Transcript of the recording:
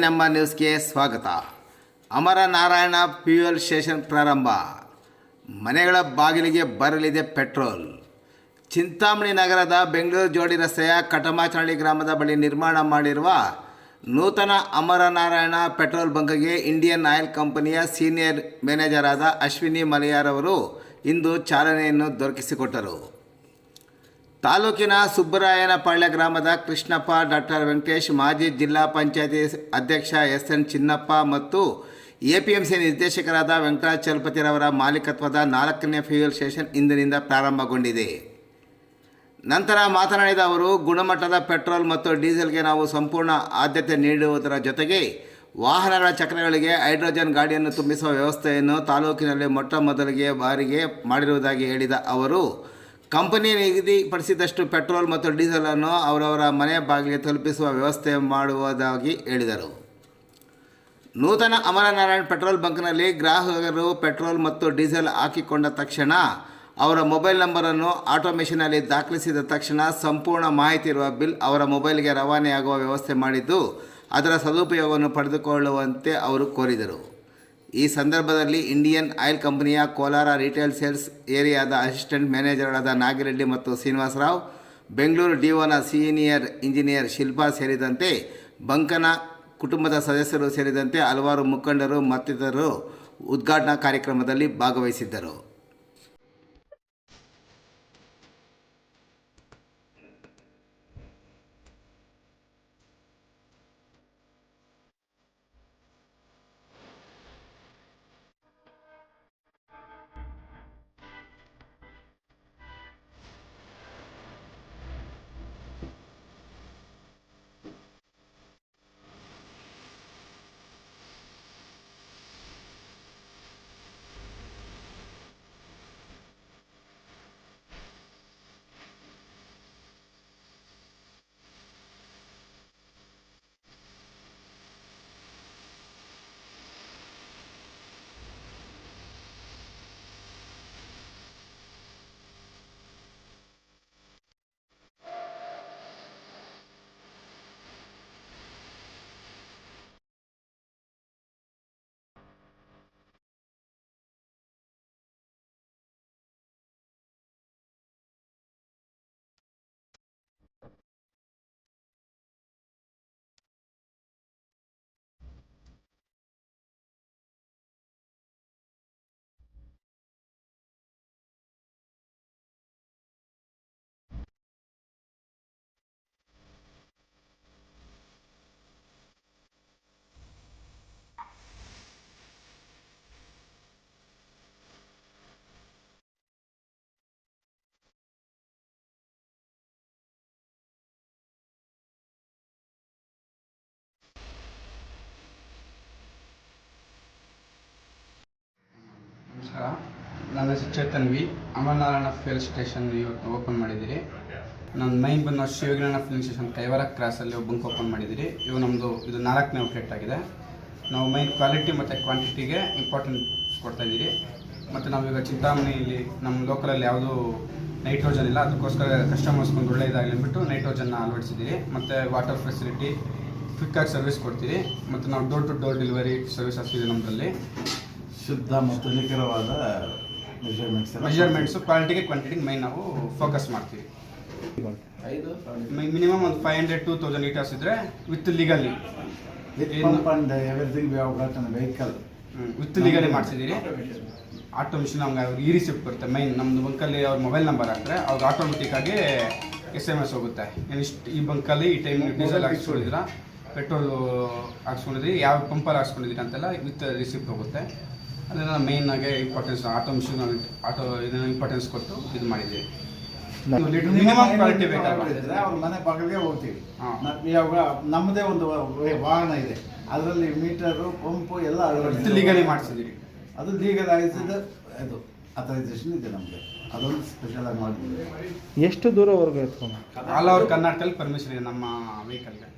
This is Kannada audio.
ನಮ್ಮ ನ್ಯೂಸ್ಗೆ ಸ್ವಾಗತ. ಅಮರನಾರಾಯಣ ಫ್ಯೂಯಲ್ ಸ್ಟೇಷನ್ ಪ್ರಾರಂಭ. ಮನೆಗಳ ಬಾಗಿಲಿಗೆ ಬರಲಿದೆ ಪೆಟ್ರೋಲ್. ಚಿಂತಾಮಣಿ ನಗರದ ಬೆಂಗಳೂರು ಜೋಡಿ ರಸ್ತೆಯ ಕಟಮಾಚನಹಳ್ಳಿ ಗ್ರಾಮದ ಬಳಿ ನಿರ್ಮಾಣ ಮಾಡಿರುವ ನೂತನ ಅಮರನಾರಾಯಣ ಪೆಟ್ರೋಲ್ ಬಂಕ್ಗೆ ಇಂಡಿಯನ್ ಆಯಿಲ್ ಕಂಪನಿಯ ಸೀನಿಯರ್ ಮ್ಯಾನೇಜರ್ ಆದ ಅಶ್ವಿನಿ ಮಲಯಾರ್ ಅವರು ಇಂದು ಚಾಲನೆಯನ್ನು ದೊರಕಿಸಿಕೊಟ್ಟರು. ತಾಲೂಕಿನ ಸುಬ್ಬರಾಯನಪಾಳ್ಯ ಗ್ರಾಮದ ಕೃಷ್ಣಪ್ಪ, ಡಾಕ್ಟರ್ ವೆಂಕಟೇಶ್, ಮಾಜಿ ಜಿಲ್ಲಾ ಪಂಚಾಯತಿ ಅಧ್ಯಕ್ಷ ಎಸ್.ಎನ್. ಚಿನ್ನಪ್ಪ ಮತ್ತು ಎಪಿಎಂಸಿ ನಿರ್ದೇಶಕರಾದ ವೆಂಕಟಾಚಲಪತಿರವರ ಮಾಲೀಕತ್ವದ 4ನೇ ಫ್ಯೂಯಲ್ ಸ್ಟೇಷನ್ ಇಂದಿನಿಂದ ಪ್ರಾರಂಭಗೊಂಡಿದೆ. ನಂತರ ಮಾತನಾಡಿದ ಅವರು, ಗುಣಮಟ್ಟದ ಪೆಟ್ರೋಲ್ ಮತ್ತು ಡೀಸೆಲ್ಗೆ ನಾವು ಸಂಪೂರ್ಣ ಆದ್ಯತೆ ನೀಡುವುದರ ಜೊತೆಗೆ ವಾಹನಗಳ ಚಕ್ರಗಳಿಗೆ ಹೈಡ್ರೋಜನ್ ಗಾಡಿಯನ್ನು ತುಂಬಿಸುವ ವ್ಯವಸ್ಥೆಯನ್ನು ತಾಲೂಕಿನಲ್ಲಿ ಮೊಟ್ಟ ಮೊದಲಿಗೆ ಬಾರಿಗೆ ಮಾಡಿರುವುದಾಗಿ ಹೇಳಿದ ಅವರು, ಕಂಪನಿ ನಿಗದಿಪಡಿಸಿದಷ್ಟು ಪೆಟ್ರೋಲ್ ಮತ್ತು ಡೀಸೆಲನ್ನು ಅವರವರ ಮನೆ ಬಾಗಿಲಿಗೆ ತಲುಪಿಸುವ ವ್ಯವಸ್ಥೆ ಮಾಡುವುದಾಗಿ ಹೇಳಿದರು. ನೂತನ ಅಮರನಾರಾಯಣ ಪೆಟ್ರೋಲ್ ಬಂಕ್ನಲ್ಲಿ ಗ್ರಾಹಕರು ಪೆಟ್ರೋಲ್ ಮತ್ತು ಡೀಸೆಲ್ ಹಾಕಿಕೊಂಡ ತಕ್ಷಣ ಅವರ ಮೊಬೈಲ್ ನಂಬರನ್ನು ಆಟೋಮೇಷನಲ್ಲಿ ದಾಖಲಿಸಿದ ತಕ್ಷಣ ಸಂಪೂರ್ಣ ಮಾಹಿತಿ ಇರುವ ಬಿಲ್ ಅವರ ಮೊಬೈಲ್ಗೆ ರವಾನೆಯಾಗುವ ವ್ಯವಸ್ಥೆ ಮಾಡಿದ್ದು, ಅದರ ಸದುಪಯೋಗವನ್ನು ಪಡೆದುಕೊಳ್ಳುವಂತೆ ಅವರು ಕೋರಿದರು. ಈ ಸಂದರ್ಭದಲ್ಲಿ ಇಂಡಿಯನ್ ಆಯಿಲ್ ಕಂಪನಿಯ ಕೋಲಾರ ರಿಟೇಲ್ ಸೇಲ್ಸ್ ಏರಿಯಾದ ಅಸಿಸ್ಟೆಂಟ್ ಮ್ಯಾನೇಜರ್ಗಳಾದ ನಾಗಿರೆಡ್ಡಿ ಮತ್ತು ಶ್ರೀನಿವಾಸರಾವ್, ಬೆಂಗಳೂರು ಡಿಒನ ಸೀನಿಯರ್ ಇಂಜಿನಿಯರ್ ಶಿಲ್ಪಾ ಸೇರಿದಂತೆ ಬಂಕನ ಕುಟುಂಬದ ಸದಸ್ಯರು ಸೇರಿದಂತೆ ಹಲವಾರು ಮುಖಂಡರು ಮತ್ತಿತರರು ಉದ್ಘಾಟನಾ ಕಾರ್ಯಕ್ರಮದಲ್ಲಿ ಭಾಗವಹಿಸಿದ್ದರು. ನಮಸ್ಕಾರ, ನನ್ನ ಹೆಸರು Chetan V. Amaranarayana fuel station ಇವತ್ತು ಓಪನ್ ಮಾಡಿದ್ದೀರಿ. ನನ್ನ ಮೈನ್ ಬಂದು ಶಿವಗಿರಣ ಫ್ಯೂಯಲ್ ಸ್ಟೇಷನ್ ಕೈವಾರ ಕ್ರಾಸಲ್ಲಿ ಬಂಕ್ ಓಪನ್ ಮಾಡಿದ್ದೀರಿ. ಇದು 4ನೇ ಔಟ್ಲೆಟ್ ಆಗಿದೆ. ನಾವು ಮೈನ್ ಕ್ವಾಲಿಟಿ ಮತ್ತು ಕ್ವಾಂಟಿಟಿಗೆ ಇಂಪಾರ್ಟೆನ್ಸ್ ಕೊಡ್ತಾಯಿದ್ದೀರಿ. ಮತ್ತು ನಾವೀಗ ಚಿಂತಾಮಣಿಯಲ್ಲಿ ನಮ್ಮ ಲೋಕಲಲ್ಲಿ ಯಾವುದೂ ನೈಟ್ರೋಜನ್ ಇಲ್ಲ, ಅದಕ್ಕೋಸ್ಕರ ಕಸ್ಟಮರ್ಸ್ಗೊಂದು ಒಳ್ಳೆಯದಾಗಲಿ ಅಂದ್ಬಿಟ್ಟು ನೈಟ್ರೋಜನ್ನ ಅಳವಡಿಸಿದ್ದೀರಿ. ಮತ್ತು ವಾಟರ್ ಫೆಸಿಲಿಟಿ ಕ್ವಿಕ್ಕಾಗಿ ಸರ್ವಿಸ್ ಕೊಡ್ತೀರಿ. ಮತ್ತು ನಾವು door to door delivery service ಆಗ್ತಿದೆ. ನಮ್ಮದಲ್ಲಿ ಶುದ್ಧ ಮತ್ತು ನಿಖರವಾದ ಮೆಜರ್ಮೆಂಟ್ಸು ಕ್ವಾಲಿಟಿಗೆ ಕ್ವಾಂಟಿಟಿಗೆ ಮೈನ್ ನಾವು ಫೋಕಸ್ ಮಾಡ್ತೀವಿ. ಮಿನಿಮಮ್ ಒಂದು 500 to 1000 ಲೀಟರ್ಸ್ ಇದ್ದರೆ with legally vehicle with legally ಮಾಡಿಸಿದ್ದೀರಿ. ಆಟೋ ಮಿಷಿನ್ ಅವ್ರಿಗೆ ಈ ರಿಸಿಪ್ಟ್ ಬರುತ್ತೆ. ಮೈನ್ ನಮ್ಮದು ಬಂಕಲ್ಲಿ ಅವ್ರ ಮೊಬೈಲ್ ನಂಬರ್ ಹಾಕಿದ್ರೆ ಅವ್ರಿಗೆ ಆಟೋಮೆಟಿಕ್ಕಾಗಿ SMS ಹೋಗುತ್ತೆ. ಇಷ್ಟು ಈ ಬಂಕಲ್ಲಿ ಈ ಟೈಮ್ ಡೀಸೆಲ್ ಹಾಕ್ಸ್ಕೊಂಡಿದ್ದೀರಾ, ಪೆಟ್ರೋಲ್ ಹಾಕ್ಸ್ಕೊಂಡಿದ್ದೀರಿ, ಯಾವ ಪಂಪಲ್ಲಿ ಹಾಕ್ಸ್ಕೊಂಡಿದ್ದೀರಿ ಅಂತೆಲ್ಲ ವಿತ್ ರಿಸಿಪ್ಟ್ ಹೋಗುತ್ತೆ. ಅದನ್ನು ಮೇಯ್ನಾಗೆ ಇಂಪಾರ್ಟೆನ್ಸ್ ಆಟೋ ಮಿಷಿನ್ ಇದನ್ನು ಇಂಪಾರ್ಟೆನ್ಸ್ ಕೊಟ್ಟು ಇದು ಮಾಡಿದ್ದೀವಿ. ಮಿನಿಮಮ್ ಕ್ವಾಲಿಟಿ ಬೇಕಾಗಿದ್ರೆ ಅವ್ರ ಮನೆ ಬಾಗಿಲಿಗೆ ಹೋಗ್ತೀವಿ. ಇವಾಗ ನಮ್ಮದೇ ಒಂದು ವಾಹನ ಇದೆ, ಅದರಲ್ಲಿ ಮೀಟರು ಪಂಪು ಎಲ್ಲ ಲೀಗಲಿ ಮಾಡಿಸಿದ್ದೀರಿ. ಅದು ಲೀಗಲ್ ಆಗಿಸಿದ ಅದು ಅಥರೈಸೇಷನ್ ಇದೆ ನಮಗೆ. ಅದೊಂದು ಸ್ಪೆಷಲ್ ಆಗಿ ಮಾಡಿದ್ದೀವಿ. ಎಷ್ಟು ದೂರವರೆಗೂ ಎತ್ಕೊಂಡು ಆಲ್ ಓವರ್ ಕರ್ನಾಟಕದಲ್ಲಿ ಪರ್ಮಿಷನ್ ಇದೆ ನಮ್ಮ ವೆಹಿಕಲ್ಗೆ.